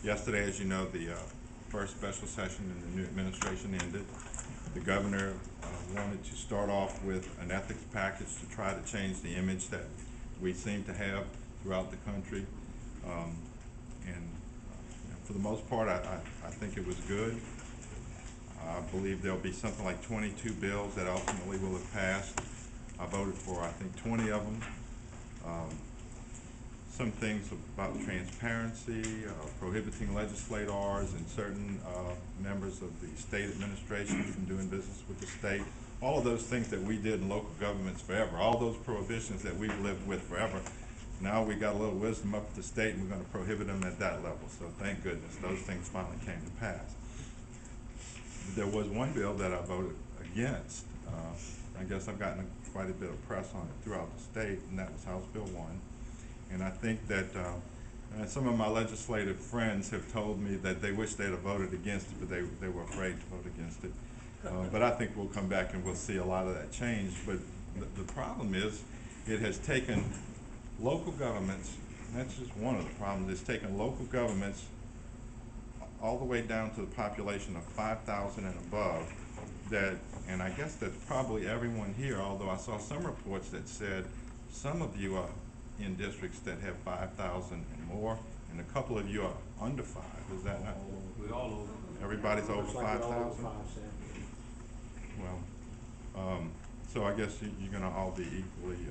Yesterday, as you know, the first special session in the new administration ended. The governor wanted to start off with an ethics package to try to change the image that we seem to have throughout the country. For the most part, I think it was good. I believe there'll be something like 22 bills that ultimately will have passed. I voted for, I think, 20 of them. Some things about transparency, prohibiting legislators and certain members of the state administration from doing business with the state. All of those things that we did in local governments forever, all those prohibitions that we've lived with forever, now we got a little wisdom up at the state and we're going to prohibit them at that level. So thank goodness those things finally came to pass. There was one bill that I voted against. I guess I've gotten quite a bit of press on it throughout the state, and that was House Bill 1. And I think that some of my legislative friends have told me that they wish they'd have voted against it, but they were afraid to vote against it. But I think we'll come back and we'll see a lot of that change. But the problem is it has taken local governments, and that's just one of the problems, it's taken local governments all the way down to the population of 5,000 and above, and I guess that's probably everyone here, although I saw some reports that said some of you are in districts that have 5,000 and more, and a couple of you are under 5. Is that not? We all over. Everybody's over 5,000? Well, so I guess you're going to all be equally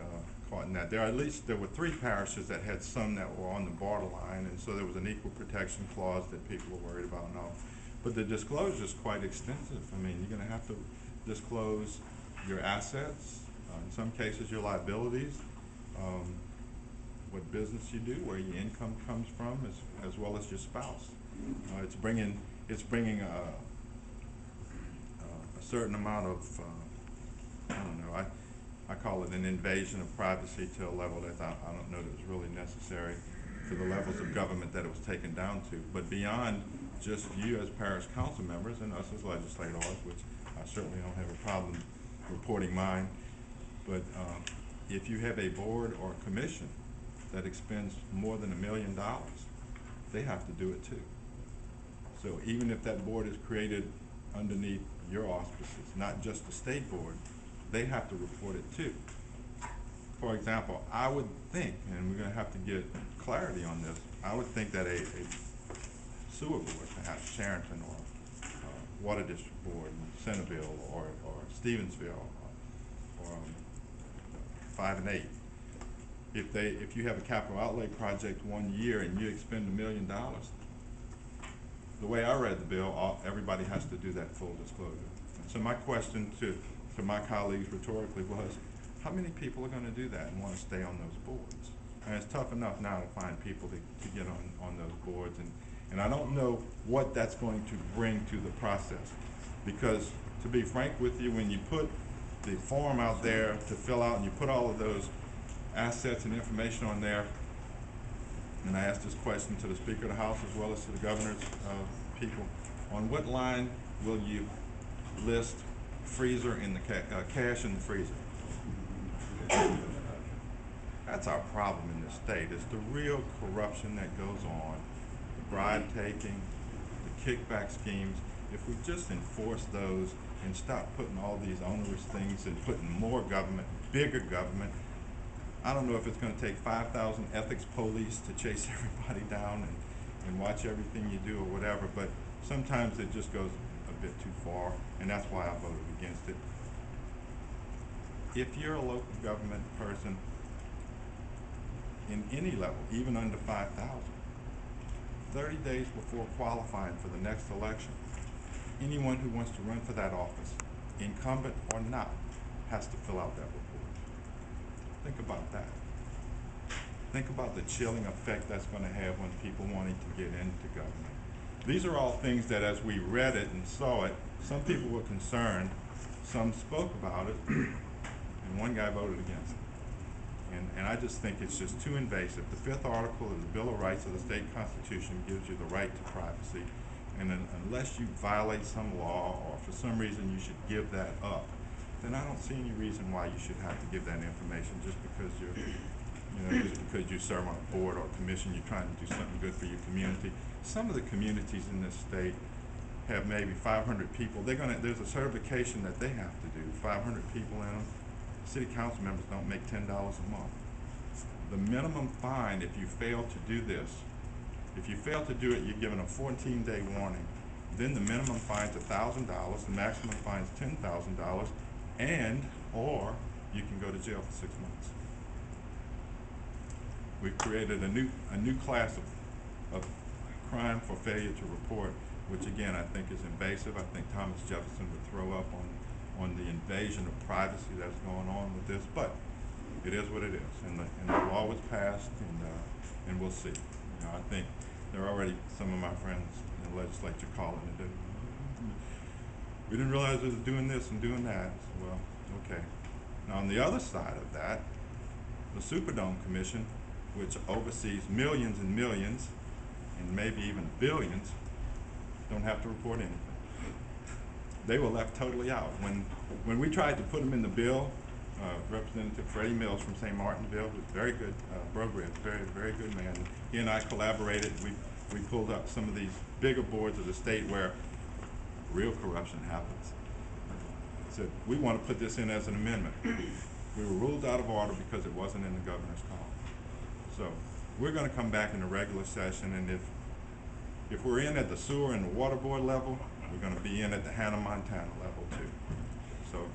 caught in that. There were 3 parishes that had some that were on the borderline, and so there was an equal protection clause that people were worried about and all. But the disclosure is quite extensive. I mean, you're going to have to disclose your assets, in some cases your liabilities, what business you do, where your income comes from, as well as your spouse. It's bringing a certain amount of I don't know, I call it an invasion of privacy to a level that I don't know that was really necessary for the levels of government that it was taken down to. But beyond just you as parish council members and us as legislators, which I certainly don't have a problem reporting mine, but if you have a board or a commission that expends more than $1 million, they have to do it too. So even if that board is created underneath your auspices, not just the state board, they have to report it too. For example, I would think, and we're going to have to get clarity on this, I would think that a sewer board, perhaps Charenton or Water District Board in Centerville or Stevensville or 5 and 8, if you have a capital outlay project one year and you expend $1 million, the way I read the bill, everybody has to do that full disclosure. And so my question to my colleagues rhetorically was, how many people are going to do that and want to stay on those boards? And it's tough enough now to find people to get on those boards, and I don't know what that's going to bring to the process, because to be frank with you, when you put the form out there to fill out and you put all of those assets and information on there, and I asked this question to the Speaker of the House as well as to the governor's people, on what line will you list freezer in the cash in the freezer? That's our problem in this state, is the real corruption that goes on, the bribe taking, the kickback schemes. If we just enforce those and stop putting all these onerous things and putting more government, bigger government, I don't know if it's going to take 5,000 ethics police to chase everybody down and watch everything you do or whatever, but sometimes it just goes a bit too far, and that's why I voted against it. If you're a local government person in any level, even under 5,000, 30 days before qualifying for the next election, anyone who wants to run for that office, incumbent or not, has to fill out that report. Think about that. Think about the chilling effect that's going to have on people wanting to get into government. These are all things that as we read it and saw it, some people were concerned, some spoke about it, and one guy voted against it. And I just think it's just too invasive. The 5th article of the Bill of Rights of the state constitution gives you the right to privacy, and unless you violate some law or for some reason you should give that up, then I don't see any reason why you should have to give that information just because you're you know, just because you serve on a board or a commission, you're trying to do something good for your community. Some of the communities in this state have maybe 500 people. There's a certification that they have to do, 500 people in them. City council members don't make $10 a month. The minimum fine, if you fail to do this, if you fail to do it, you're given a 14-day warning. Then the minimum fine is $1,000, the maximum fine is $10,000, or you can go to jail for 6 months. We've created a new class of crime for failure to report, which again I think is invasive. I think Thomas Jefferson would throw up on the invasion of privacy that's going on with this, but it is what it is, and the law was passed, and we'll see. You know, I think there are already some of my friends in the legislature calling it. We didn't realize it was doing this and doing that. So, well, okay. Now on the other side of that, the Superdome Commission, which oversees millions and millions, and maybe even billions, don't have to report anything. They were left totally out. When we tried to put them in the bill, Representative Freddie Mills from St. Martinville, who's very good, Brogrid, very good man. He and I collaborated. We pulled up some of these bigger boards of the state where real corruption happens. Said, we want to put this in as an amendment. We were ruled out of order because it wasn't in the governor's call. So we're going to come back in the regular session, and if we're in at the sewer and the water board level, we're going to be in at the Hannah Montana level too. So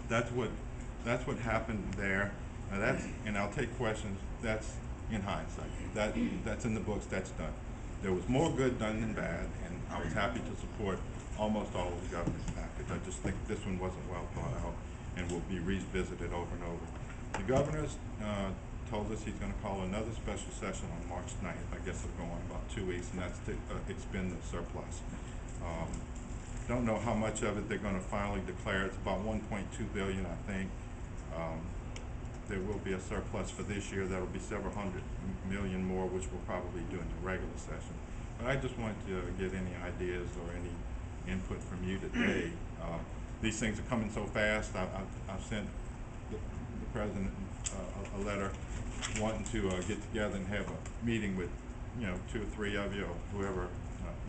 that's what happened there. Now and I'll take questions. That's in hindsight. That's in the books. That's done. There was more good done than bad, and I was happy to support almost all of the governor's package. I just think this one wasn't well thought out and will be revisited over and over. The governor's told us he's going to call another special session on March 9th. I guess it'll go on about 2 weeks, and that's to expend the surplus. Don't know how much of it they're going to finally declare. It's about $1.2 billion, I think. There will be a surplus for this year. That'll be several hundred million more, which we'll probably do in the regular session. But I just wanted to get any ideas or any input from you today. These things are coming so fast. I've sent the president a letter wanting to get together and have a meeting with 2 or 3 of you or whoever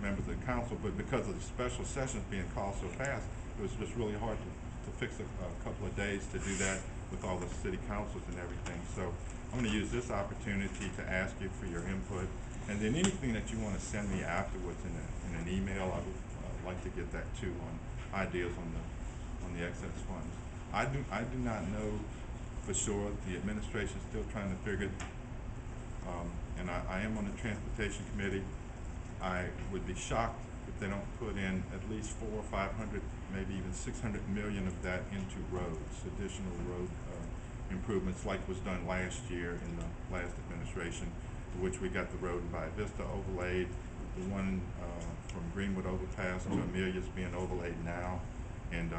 members of the council, but because of the special sessions being called so fast, it was just really hard to fix a couple of days to do that with all the city councils and everything. So I'm going to use this opportunity to ask you for your input, and then anything that you want to send me afterwards in an email, I would like to get that too, on ideas on the excess funds. I do not know for sure. The administration is still trying to figure it, and I am on the transportation committee. I would be shocked if they don't put in at least 400 or 500, maybe even 600 million of that into roads, additional road improvements, like was done last year in the last administration, which we got the road in Bay Vista overlaid. The one from Greenwood Overpass to Amelia's being overlaid now, and the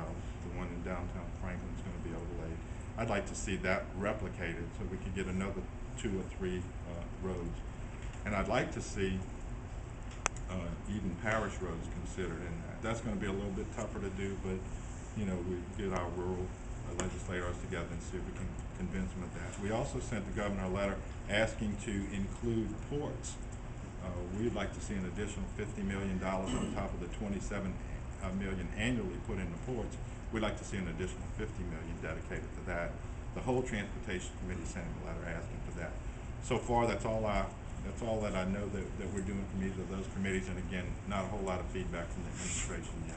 one in downtown Franklin's going to be overlaid. I'd like to see that replicated so we could get another 2 or 3 roads, and I'd like to see even parish roads considered in that. That's going to be a little bit tougher to do, but we get our rural legislators together and see if we can convince them of that. We also sent the governor a letter asking to include ports. We'd like to see an additional $50 million on top of the $27 million annually put into ports. We'd like to see an additional $50 million dedicated to that. The whole transportation committee sent him a letter asking for that. So far, that's all that I know that we're doing from either of those committees, and again, not a whole lot of feedback from the administration yet.